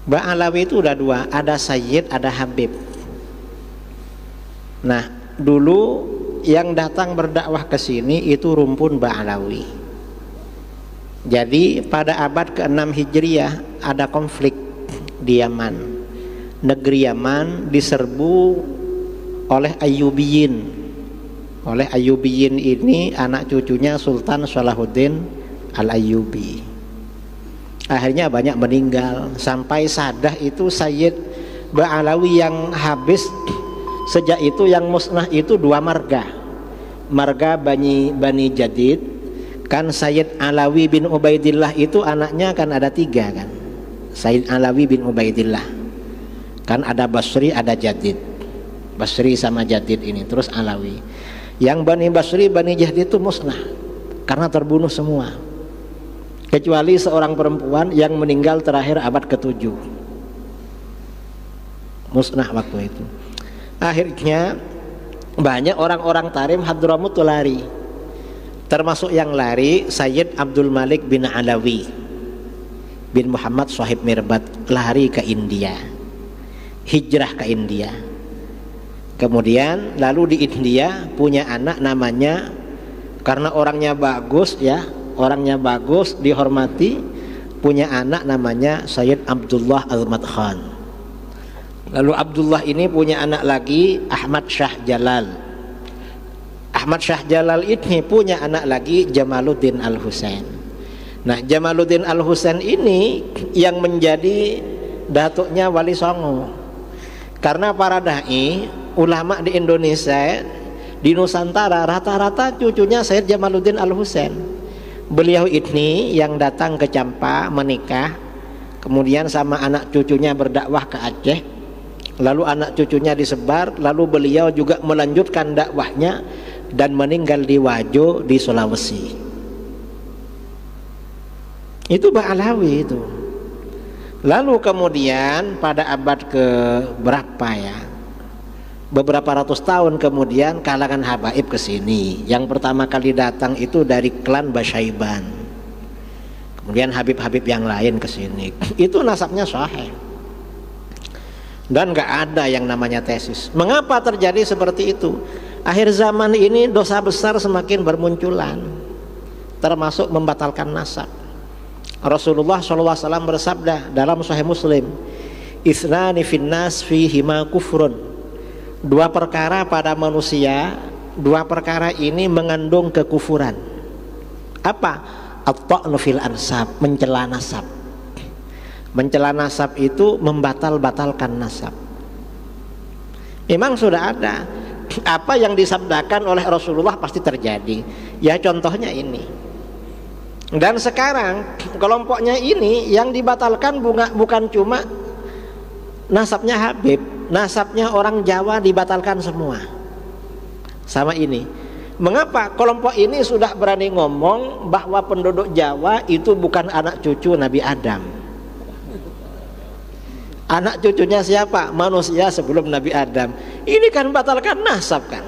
Ba'alawi itu udah dua, ada Sayyid, ada Habib. Nah, dulu yang datang berdakwah ke sini itu rumpun Ba'alawi. Jadi pada abad ke-6 Hijriah ada konflik di Yaman. Negeri Yaman diserbu oleh Ayyubiyin. Oleh Ayyubiyin ini anak cucunya Sultan Salahuddin Al-Ayyubi. Akhirnya banyak meninggal, sampai Sadah itu Sayyid Ba'alawi yang habis. Sejak itu yang musnah itu dua marga. Marga Bani Jadid, kan Sayyid Alawi bin Ubaidillah itu anaknya kan ada tiga kan. Sayyid Alawi bin Ubaidillah, kan ada Basri, ada Jadid. Basri sama Jadid ini, terus Alawi. Yang Bani Basri, Bani Jadid itu musnah karena terbunuh semua, kecuali seorang perempuan yang meninggal terakhir abad ke-7. Musnah waktu itu. Akhirnya banyak orang-orang Tarim Hadramut lari, termasuk yang lari Sayyid Abdul Malik bin Alawi bin Muhammad Shahib Mirbat, lari ke India, hijrah ke India. Kemudian lalu di India punya anak namanya, karena orangnya bagus ya, orangnya bagus, dihormati, punya anak namanya Sayyid Abdullah Al-Madkhan. Lalu Abdullah ini punya anak lagi Ahmad Shah Jalal. Ahmad Shah Jalal ini punya anak lagi Jamaluddin Al-Husain. Nah, Jamaluddin Al-Husain ini yang menjadi datuknya Wali Songo. Karena para dai, ulama di Indonesia, di Nusantara, rata-rata cucunya Sayyid Jamaluddin Al-Husain. Beliau ini yang datang ke Campa menikah, kemudian sama anak cucunya berdakwah ke Aceh. Lalu anak cucunya disebar, lalu beliau juga melanjutkan dakwahnya dan meninggal di Wajo di Sulawesi. Itu Ba'alawi itu. Lalu kemudian pada abad ke berapa ya, beberapa ratus tahun kemudian kalangan habaib ke sini. Yang pertama kali datang itu dari klan Basyaiban. Kemudian habib-habib yang lain ke sini. Itu nasabnya sahih. Dan gak ada yang namanya tesis. Mengapa terjadi seperti itu? Akhir zaman ini dosa besar semakin bermunculan, termasuk membatalkan nasab. Rasulullah SAW bersabda dalam Sahih Muslim, "Ithnani finnas fihima kufrun." Dua perkara pada manusia, dua perkara ini mengandung kekufuran. Apa? At-ta'nu fil ansab, mencela nasab. Mencela nasab itu membatal-batalkan nasab. Memang sudah ada. Apa yang disabdakan oleh Rasulullah pasti terjadi. Ya contohnya ini. Dan sekarang kelompoknya ini yang dibatalkan bukan cuma nasabnya Habib, nasabnya orang Jawa dibatalkan semua. Sama ini. Mengapa kelompok ini sudah berani ngomong bahwa penduduk Jawa itu bukan anak cucu Nabi Adam? Anak cucunya siapa? Manusia sebelum Nabi Adam. Ini kan batalkan nasab kan.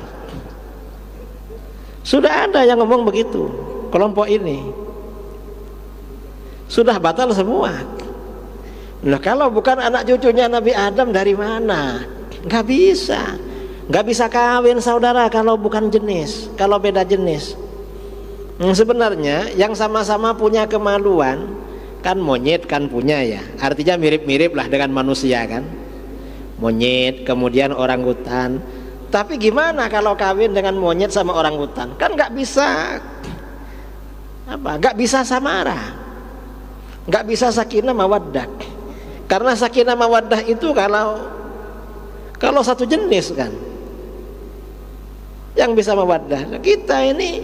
Sudah ada yang ngomong begitu. Kelompok ini sudah batal semua. Nah, kalau bukan anak cucunya Nabi Adam dari mana? Gak bisa. Gak bisa kawin saudara kalau bukan jenis, kalau beda jenis. Sebenarnya yang sama-sama punya kemaluan, kan monyet kan punya ya, artinya mirip-mirip lah dengan manusia kan, monyet kemudian orangutan. Tapi gimana kalau kawin dengan monyet sama orangutan? Kan nggak bisa nggak bisa samara, nggak bisa sakinah mawaddah. Karena sakinah mawaddah itu kalau satu jenis kan yang bisa mawaddah. Kita ini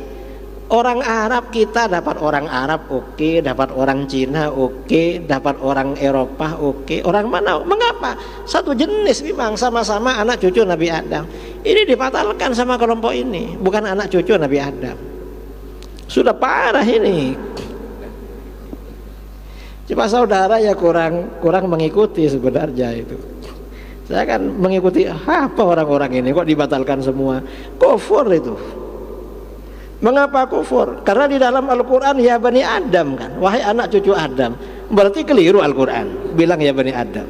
orang Arab, kita dapat orang Arab oke, dapat orang Cina oke, dapat orang Eropa oke. Orang mana? Mengapa? Satu jenis memang, sama-sama anak cucu Nabi Adam. Ini dibatalkan sama kelompok ini, bukan anak cucu Nabi Adam. Sudah parah ini. Cuma saudara ya kurang mengikuti sebenarnya itu. Saya kan mengikuti apa orang-orang ini kok dibatalkan semua. Kufur itu. Mengapa kufur? Karena di dalam Al-Quran ya Bani Adam kan, wahai anak cucu Adam. Berarti keliru Al-Quran bilang ya Bani Adam.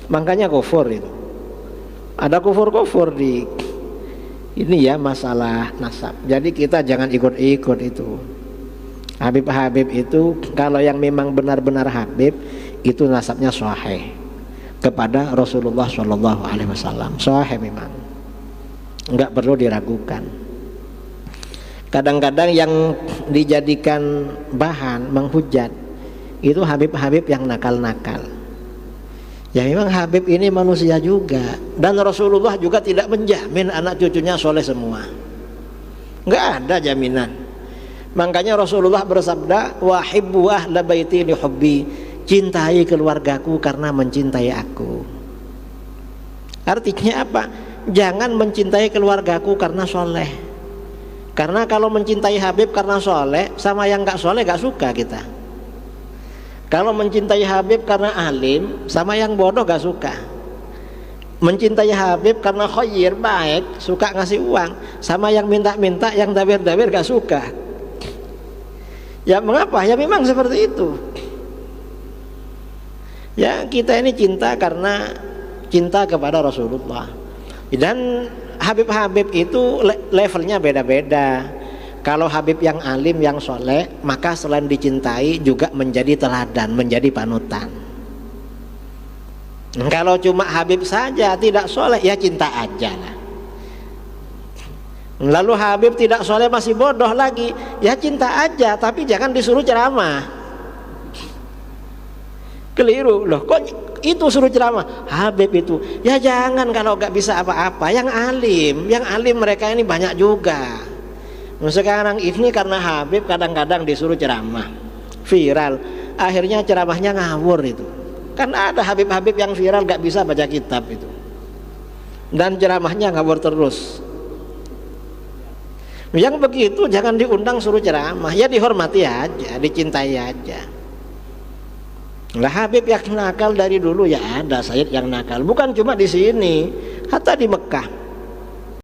Makanya kufur itu. Ada kufur-kufur di ini ya, masalah nasab. Jadi kita jangan ikut-ikut itu. Habib-habib itu kalau yang memang benar-benar habib itu nasabnya sahih kepada Rasulullah SAW. Sahih memang, enggak perlu diragukan. Kadang-kadang yang dijadikan bahan menghujat itu habib-habib yang nakal-nakal. Ya memang habib ini manusia juga, dan Rasulullah juga tidak menjamin anak cucunya soleh semua. Enggak ada jaminan. Makanya Rasulullah bersabda, wahibbu ahla baiti li hubbi, cintai keluargaku karena mencintai aku. Artinya apa? Jangan mencintai keluargaku karena soleh. Karena kalau mencintai Habib karena soleh, sama yang gak soleh gak suka kita. Kalau mencintai Habib karena alim, sama yang bodoh gak suka. Mencintai Habib karena khair, baik, suka ngasih uang, sama yang minta-minta, yang dabir-dabir gak suka. Ya mengapa? Ya memang seperti itu. Ya kita ini cinta karena cinta kepada Rasulullah. Dan Habib-habib itu levelnya beda-beda. Kalau Habib yang alim, yang soleh, maka selain dicintai juga menjadi teladan, menjadi panutan. Kalau cuma Habib saja tidak soleh, ya cinta aja lah. Lalu Habib tidak soleh masih bodoh lagi, ya cinta aja, tapi jangan disuruh ceramah. Keliru loh, kok itu suruh ceramah Habib itu? Ya jangan kalau nggak bisa apa-apa. Yang alim mereka ini banyak juga. Sekarang ini karena Habib kadang-kadang disuruh ceramah, viral, akhirnya ceramahnya ngawur itu. Kan ada Habib-habib yang viral nggak bisa baca kitab itu, dan ceramahnya ngawur terus. Yang begitu jangan diundang suruh ceramah, ya dihormati aja, dicintai aja. Lah Habib yang nakal dari dulu ya ada Sayyid yang nakal, bukan cuma di sini, hatta di Mekah.